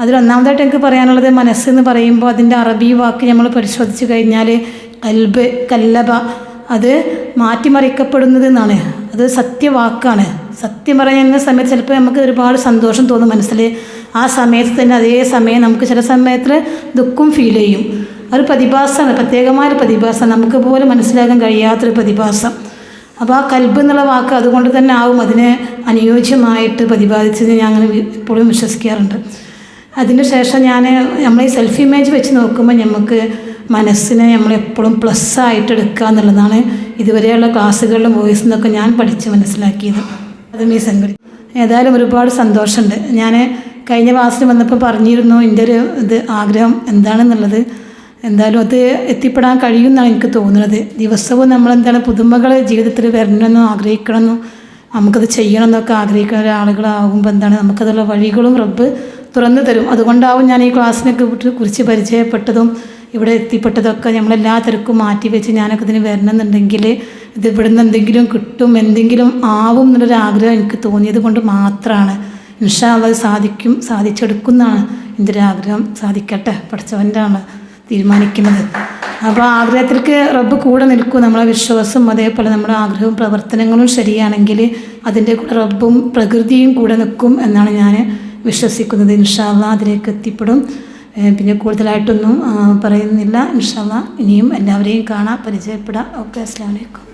അതിലൊന്നാമതായിട്ട് എനിക്ക് പറയാനുള്ളത് മനസ്സെന്ന് പറയുമ്പോൾ അതിൻ്റെ അറബി വാക്ക് നമ്മൾ പരിശോധിച്ച് കഴിഞ്ഞാൽ കൽബ്, കല്ലബ, അത് മാറ്റിമറിക്കപ്പെടുന്നത് എന്നാണ്. അത് സത്യവാക്കാണ്. സത്യം പറയുന്ന സമയത്ത് ചിലപ്പോൾ നമുക്ക് ഒരുപാട് സന്തോഷം തോന്നും മനസ്സിൽ. ആ സമയത്ത് തന്നെ അതേ സമയം നമുക്ക് ചില സമയത്തിൽ ദുഃഖം ഫീൽ ചെയ്യും. ഒരു പ്രതിഭാസമാണ്, പ്രത്യേകമായൊരു പ്രതിഭാസം, നമുക്ക് പോലും മനസ്സിലാക്കാൻ കഴിയാത്തൊരു പ്രതിഭാസം. അപ്പോൾ ആ കൽബ് എന്നുള്ള വാക്ക് അതുകൊണ്ട് തന്നെ ആവും അതിനെ അനുയോജ്യമായിട്ട് പ്രതിപാദിച്ചത് ഞാൻ അങ്ങനെ എപ്പോഴും വിശ്വസിക്കാറുണ്ട്. അതിന് ശേഷം നമ്മൾ ഈ സെൽഫ് ഇമേജ് വെച്ച് നോക്കുമ്പോൾ നമുക്ക് മനസ്സിനെ നമ്മളെപ്പോഴും പ്ലസ് ആയിട്ട് എടുക്കുക എന്നുള്ളതാണ് ഇതുവരെയുള്ള ക്ലാസ്സുകളിലും വോയിസിൽ നിന്നൊക്കെ ഞാൻ പഠിച്ച് മനസ്സിലാക്കിയത്. അതും ഈ സംഗതി ഏതായാലും ഒരുപാട് സന്തോഷമുണ്ട്. ഞാൻ കഴിഞ്ഞ ക്ലാസ്സിൽ വന്നപ്പോൾ പറഞ്ഞിരുന്നു എൻ്റെ ഒരു ആഗ്രഹം എന്താണെന്നുള്ളത്. എന്തായാലും അത് എത്തിപ്പെടാൻ കഴിയുമെന്നാണ് എനിക്ക് തോന്നുന്നത്. ദിവസവും നമ്മളെന്താണ് പുതുമകൾ ജീവിതത്തിൽ വരണമെന്നോ ആഗ്രഹിക്കണമെന്നോ നമുക്കത് ചെയ്യണമെന്നൊക്കെ ആഗ്രഹിക്കുന്ന ഒരാളുകളാകുമ്പോൾ എന്താണ് നമുക്കതുള്ള വഴികളും റബ്ബ് തുറന്നു തരും. അതുകൊണ്ടാവും ഞാൻ ഈ ക്ലാസ്സിനെ കുറിച്ച് പരിചയപ്പെട്ടതും ഇവിടെ എത്തിപ്പെട്ടതൊക്കെ. നമ്മളെല്ലാ തിരക്കും മാറ്റി വെച്ച് ഞാനൊക്കെ ഇതിന് വരണമെന്നുണ്ടെങ്കിൽ ഇത് ഇവിടുന്ന് എന്തെങ്കിലും കിട്ടും, എന്തെങ്കിലും ആവും എന്നുള്ളൊരു ആഗ്രഹം എനിക്ക് തോന്നിയത് കൊണ്ട് മാത്രമാണ്. ഇൻഷാ അല്ലാഹ് സാധിക്കും, സാധിച്ചെടുക്കുന്നതാണ് എൻ്റെ ഒരു ആഗ്രഹം. സാധിക്കട്ടെ, പഠിച്ചവൻ്റെ ആണ് തീരുമാനിക്കുന്നത്. അപ്പോൾ ആഗ്രഹത്തിലേക്ക് റബ്ബ് കൂടെ നിൽക്കും. നമ്മളെ വിശ്വാസം അതേപോലെ നമ്മുടെ ആഗ്രഹവും പ്രവർത്തനങ്ങളും ശരിയാണെങ്കിൽ അതിൻ്റെ കൂടെ റബ്ബും പ്രകൃതിയും കൂടെ നിൽക്കും എന്നാണ് ഞാൻ വിശ്വസിക്കുന്നത്. ഇൻഷാ അല്ലാഹ് അതിലേക്ക് എത്തിപ്പെടും. പിന്നെ കൂടുതലായിട്ടൊന്നും പറയുന്നില്ല. ഇൻഷാ അല്ലാഹ് ഇനിയും എല്ലാവരെയും കാണാം, പരിചയപ്പെടാം. ഓക്കെ, അസ്സലാമു അലൈക്കും.